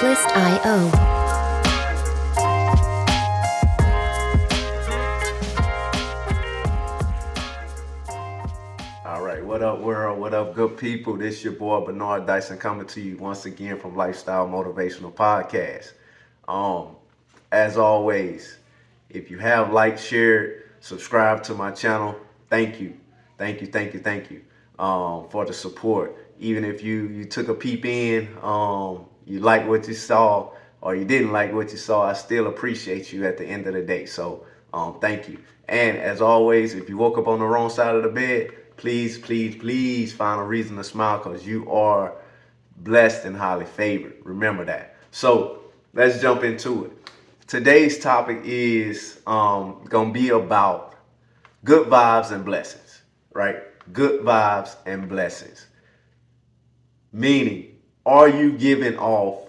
Artlist.io. All right, what up, world? What up, good people? This your boy Bernard Dyson coming to you once again from Lifestyle Motivational Podcast. Um, as always, if you have liked, shared, subscribed to my channel, thank you, thank you for the support. Even if you took a peep in, you like what you saw, or you didn't like what you saw, I still appreciate you at the end of the day. So thank you. And as always, if you woke up on the wrong side of the bed, please find a reason to smile because you are blessed and highly favored. Remember that. So let's jump into it. Today's topic is going to be about good vibes and blessings, right? Good vibes and blessings. Meaning, are you giving off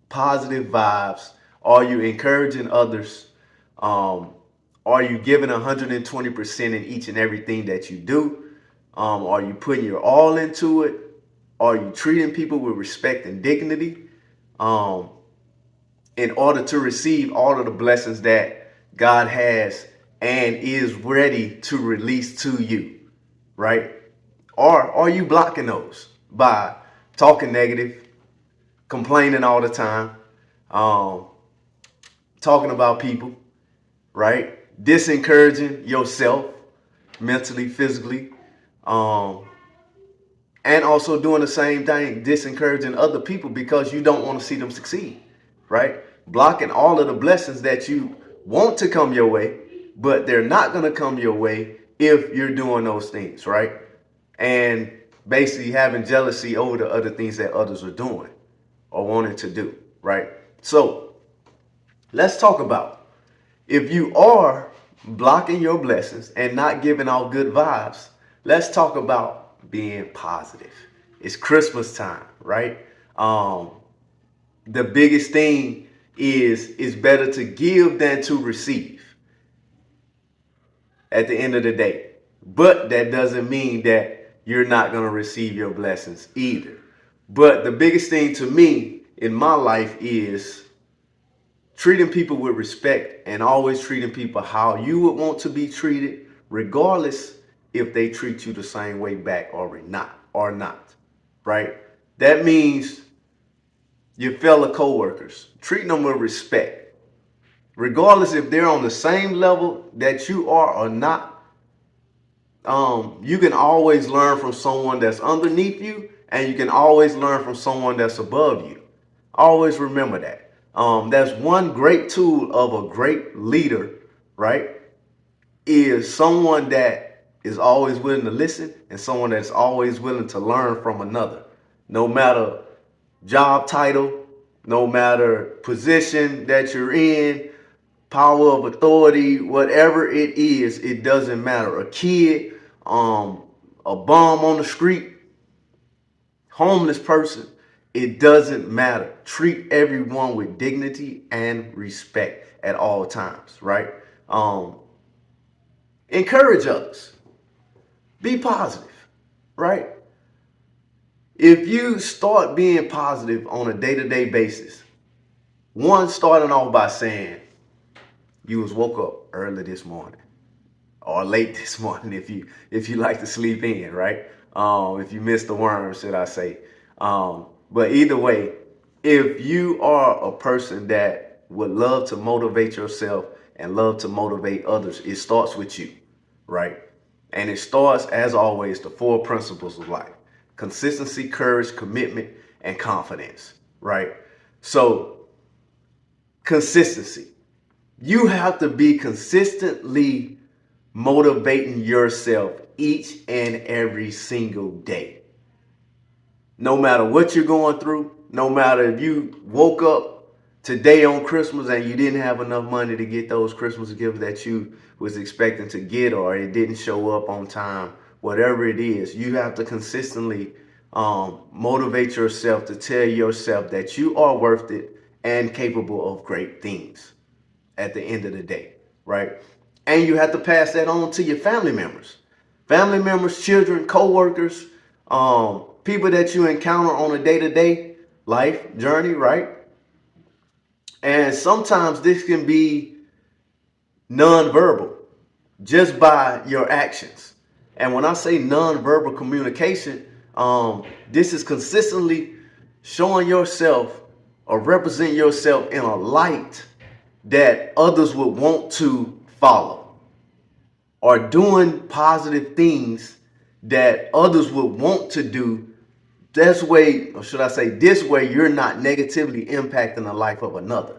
positive vibes? Are you encouraging others? Are you giving 120% in each and everything that you do? Are you putting your all into it? Are you treating people with respect and dignity in order to receive all of the blessings that God has and is ready to release to you, right? Or are you blocking those by talking negative, complaining all the time, um, talking about people, right? Disencouraging yourself mentally, physically, um, and also doing the same thing, disencouraging other people because you don't want to see them succeed, right? Blocking all of the blessings that you want to come your way, but they're not going to come your way if you're doing those things, right? And basically having jealousy over the other things that others are doing or wanting to do, right? So let's talk about if you are blocking your blessings and not giving out good vibes, let's talk about being positive. It's Christmas time, right? The biggest thing is it's better to give than to receive at the end of the day. But that doesn't mean that you're not going to receive your blessings either. But the biggest thing to me in my life is treating people with respect and always treating people how you would want to be treated, regardless if they treat you the same way back or not, right? That means your fellow coworkers, treating them with respect, regardless if they're on the same level that you are or not. You can always learn from someone that's underneath you, and you can always learn from someone that's above you. Always remember that. That's one great tool of a great leader, right? Is someone that is always willing to listen and someone that's always willing to learn from another. No matter job title, no matter position that you're in, power of authority, whatever it is, it doesn't matter. A kid, a bum on the street, homeless person, it doesn't matter. Treat everyone with dignity and respect at all times, right? Encourage others. Be positive, right? If you start being positive on a day-to-day basis, one, starting off by saying you was woke up early this morning or late this morning if you like to sleep in, right? If you missed the worm, should I say. But either way, if you are a person that would love to motivate yourself and love to motivate others, it starts with you, right? And it starts, as always, the four principles of life: consistency, courage, commitment, and confidence, right? So consistency. You have to be consistently motivating yourself each and every single day. No matter what you're going through, no matter if you woke up today on Christmas and you didn't have enough money to get those Christmas gifts that you was expecting to get, or it didn't show up on time, whatever it is, you have to consistently motivate yourself to tell yourself that you are worth it and capable of great things at the end of the day, right? And you have to pass that on to your family members, children, co-workers, people that you encounter on a day-to-day. life journey, right? And sometimes this can be nonverbal, just by your actions. And when I say nonverbal communication, this is consistently showing yourself or represent yourself in a light that others would want to follow, or doing positive things that others would want to do. This way, or should I say, this way, you're not negatively impacting the life of another.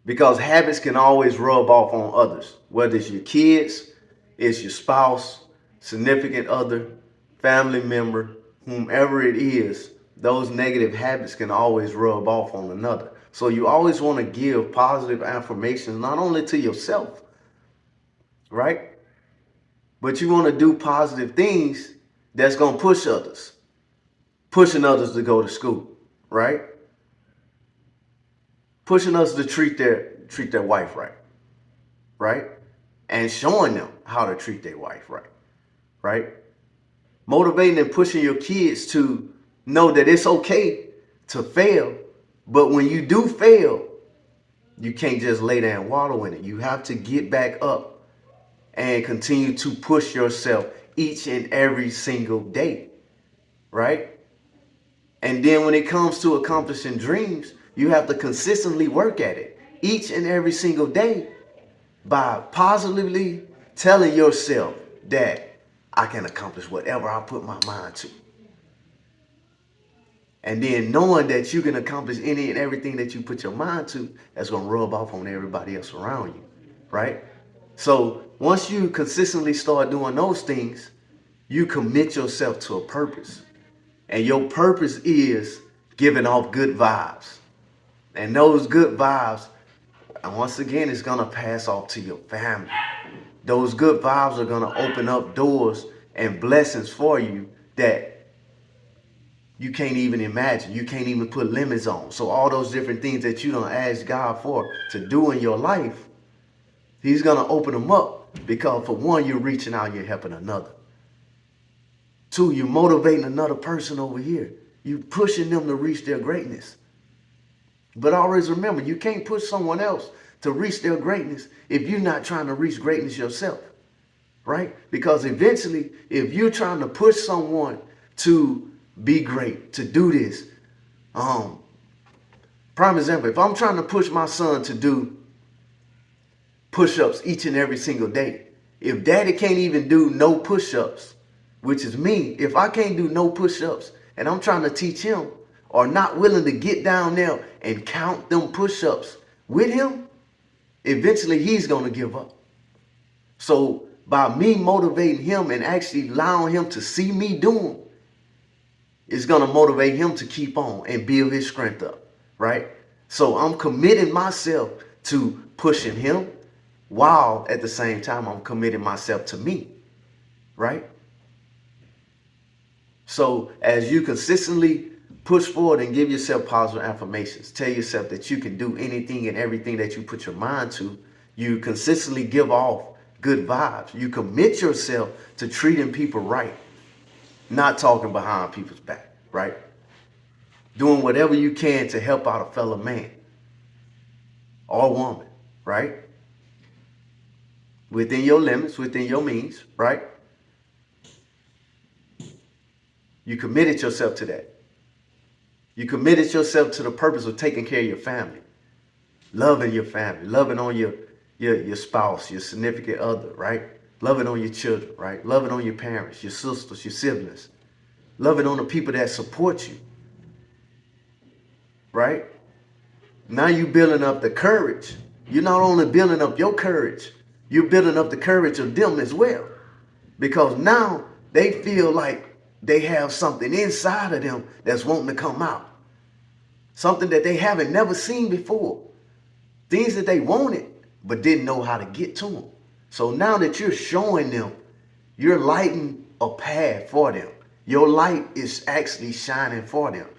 Because habits can always rub off on others, whether it's your kids, it's your spouse, significant other, family member, whomever it is. Those negative habits can always rub off on another. So you always want to give positive affirmations, not only to yourself, right? But you want to do positive things that's going to push others, pushing others to go to school, right? Pushing us to treat their wife right, right? And showing them how to treat their wife right, right? Motivating and pushing your kids to know that it's okay to fail, but when you do fail, you can't just lay there and wallow in it. You have to get back up and continue to push yourself each and every single day, right? And then when it comes to accomplishing dreams, you have to consistently work at it each and every single day by positively telling yourself that I can accomplish whatever I put my mind to. And then knowing that you can accomplish any and everything that you put your mind to, that's going to rub off on everybody else around you, right? So once you consistently start doing those things, you commit yourself to a purpose. And your purpose is giving off good vibes. And those good vibes, and once again, it's going to pass off to your family. Those good vibes are going to open up doors and blessings for you that you can't even imagine. You can't even put limits on. So all those different things that you don't ask God for to do in your life, he's going to open them up, because for one, you're reaching out, you're helping another. Two, you're motivating another person over here. You're pushing them to reach their greatness. But always remember, you can't push someone else to reach their greatness if you're not trying to reach greatness yourself, right? Because eventually, if you're trying to push someone to be great, to do this, prime example, if I'm trying to push my son to do push-ups each and every single day, if daddy can't even do no push-ups, which is me, if I can't do no push-ups and I'm trying to teach him, or not willing to get down there and count them push-ups with him, eventually he's going to give up. So by me motivating him and actually allowing him to see me do them, it's going to motivate him to keep on and build his strength up, right? So I'm committing myself to pushing him, while at the same time I'm committing myself to me, right? So as you consistently push forward and give yourself positive affirmations, tell yourself that you can do anything and everything that you put your mind to, you consistently give off good vibes. You commit yourself to treating people right, not talking behind people's back, right? Doing whatever you can to help out a fellow man or woman, right? Within your limits, within your means, right? You committed yourself to that. You committed yourself to the purpose of taking care of your family, loving your family, loving on your spouse, your significant other, right? Loving on your children, right? Loving on your parents, your sisters, your siblings, loving on the people that support you, right? Now you're building up the courage. You're not only building up your courage, you're building up the courage of them as well. Because now they feel like they have something inside of them that's wanting to come out. Something that they haven't never seen before. Things that they wanted, but didn't know how to get to them. So now that you're showing them, you're lighting a path for them. Your light is actually shining for them,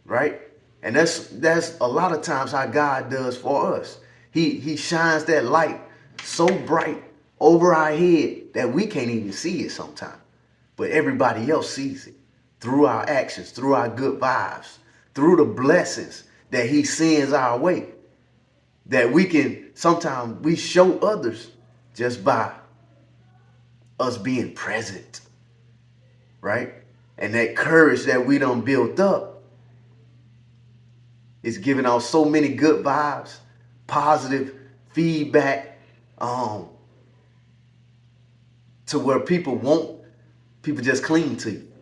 right? And that's a lot of times how God does for us. He shines that light so bright over our head that we can't even see it sometimes. But everybody else sees it through our actions, through our good vibes, through the blessings that he sends our way, that we can sometimes we show others just by us being present, right? And that courage that we done built up is giving out so many good vibes, positive feedback, to where people just cling to you.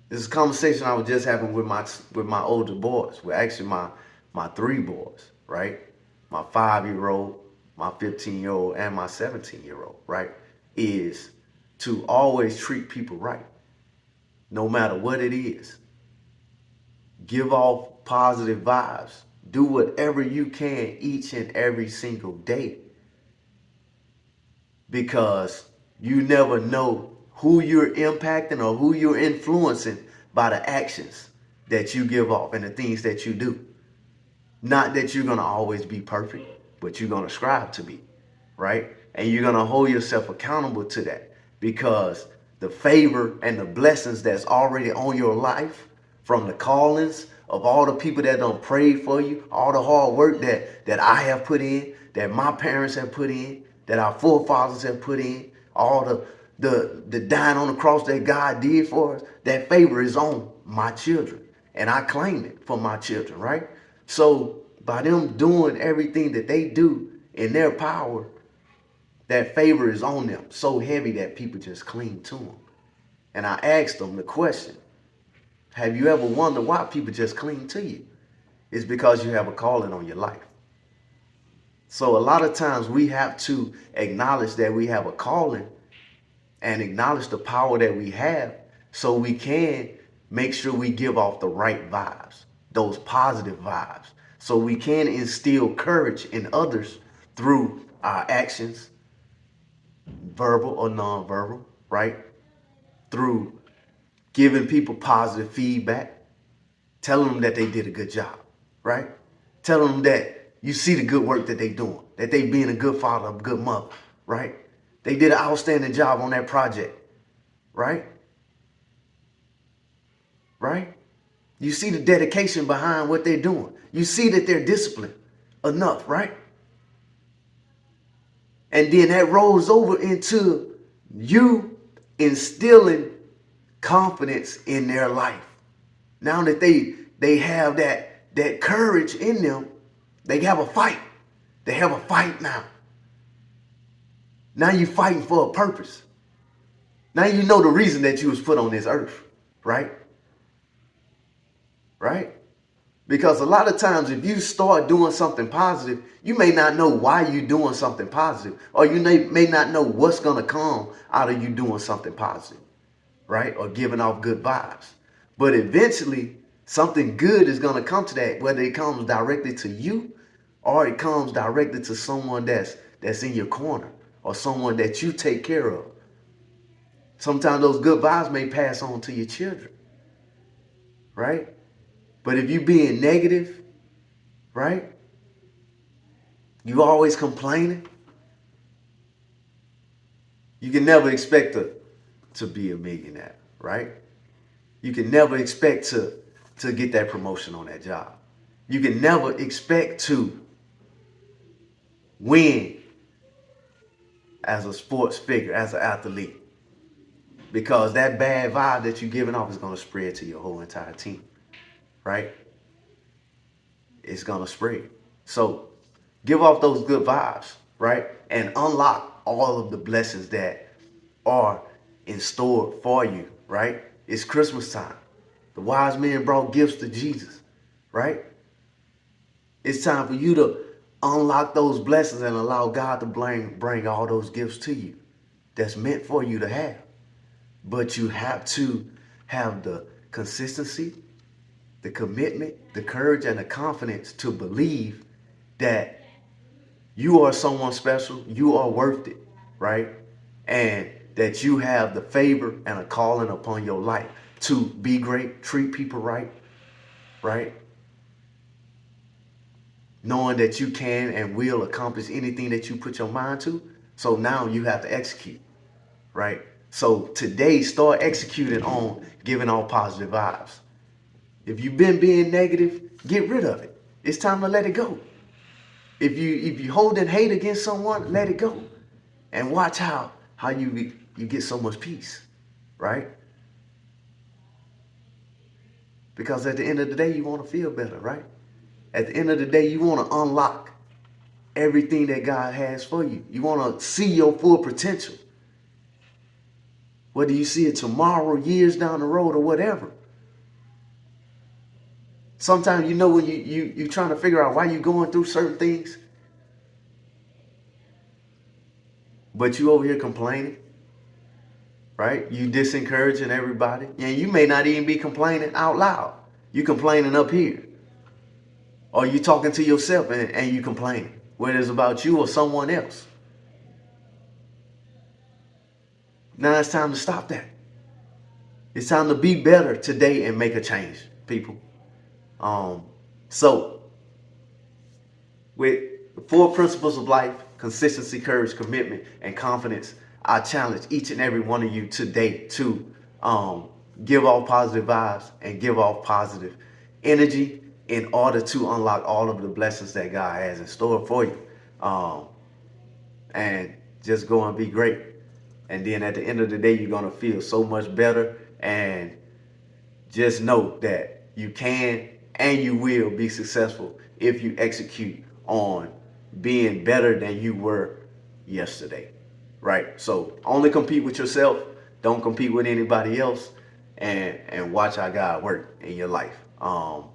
This is a conversation I was just having with my older boys. Well, actually my three boys, right? My 5-year-old, my 15-year-old, and my 17-year-old, right? Is to always treat people right, no matter what it is. Give off positive vibes. Do whatever you can each and every single day, because you never know who you're impacting or who you're influencing by the actions that you give off and the things that you do. Not that you're going to always be perfect, but you're going to strive to be, right? And you're going to hold yourself accountable to that, because the favor and the blessings that's already on your life, from the callings of all the people that done prayed for you, all the hard work that I have put in, that my parents have put in, that our forefathers have put in, all the dying on the cross that God did for us, that favor is on my children. And I claim it for my children, right? So by them doing everything that they do in their power, that favor is on them so heavy that people just cling to them. And I asked them the question, have you ever wondered why people just cling to you? It's because you have a calling on your life. So a lot of times we have to acknowledge that we have a calling and acknowledge the power that we have, so we can make sure we give off the right vibes, those positive vibes, so we can instill courage in others through our actions, verbal or nonverbal, right? Through giving people positive feedback, telling them that they did a good job, right? Telling them that you see the good work that they doing, that they being a good father, a good mother, right? They did an outstanding job on that project, right? Right? You see the dedication behind what they're doing. You see that they're disciplined enough, right? And then that rolls over into you instilling confidence in their life. Now that they have that courage in them, they have a fight. They have a fight now. Now you're fighting for a purpose. Now you know the reason that you was put on this earth, right? Right? Because a lot of times if you start doing something positive, you may not know why you're doing something positive, or you may not know what's going to come out of you doing something positive, right? Or giving off good vibes. But eventually, something good is going to come to that, whether it comes directly to you or it comes directly to someone that's in your corner or someone that you take care of. Sometimes those good vibes may pass on to your children, right? But if you being negative, right? You always complaining, you can never expect to be a millionaire, right? You can never expect to get that promotion on that job. You can never expect to win as a sports figure, as an athlete, because that bad vibe that you're giving off is going to spread to your whole entire team, right? It's going to spread. So give off those good vibes, right? And unlock all of the blessings that are in store for you, right? It's Christmas time. The wise men brought gifts to Jesus, right? It's time for you to unlock those blessings and allow God to bring all those gifts to you that's meant for you to have. But you have to have the consistency, the commitment, the courage, and the confidence to believe that you are someone special, you are worth it, right? And that you have the favor and a calling upon your life to be great, treat people right, right? Knowing that you can and will accomplish anything that you put your mind to. So now you have to execute, right? So today, start executing on giving all positive vibes. If you've been being negative, get rid of it. It's time to let it go. If you holding hate against someone, let it go. And watch how you get so much peace, right? Because at the end of the day, you want to feel better, right? At the end of the day, you want to unlock everything that God has for you. You want to see your full potential. Whether you see it tomorrow, years down the road, or whatever. Sometimes when you trying to figure out why you're going through certain things, but you over here complaining, right? You disencouraging everybody. And you may not even be complaining out loud. You complaining up here. Or you talking to yourself and you complaining, whether it's about you or someone else. Now it's time to stop that. It's time to be better today and make a change, people. So with the 4 principles of life: consistency, courage, commitment, and confidence, I challenge each and every one of you today to give off positive vibes and give off positive energy in order to unlock all of the blessings that God has in store for you. And just go and be great. And then at the end of the day, you're going to feel so much better. And just know that you can and you will be successful if you execute on being better than you were yesterday, right? So only compete with yourself. Don't compete with anybody else, and watch how God work in your life. Time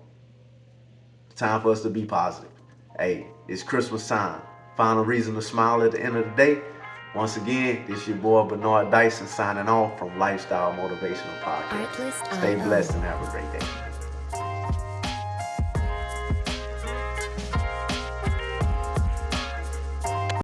for us to be positive. Hey, it's Christmas time. Find a reason to smile at the end of the day. Once again, this is your boy Bernard Dyson signing off from Lifestyle Motivational Podcast. Stay blessed and have a great day.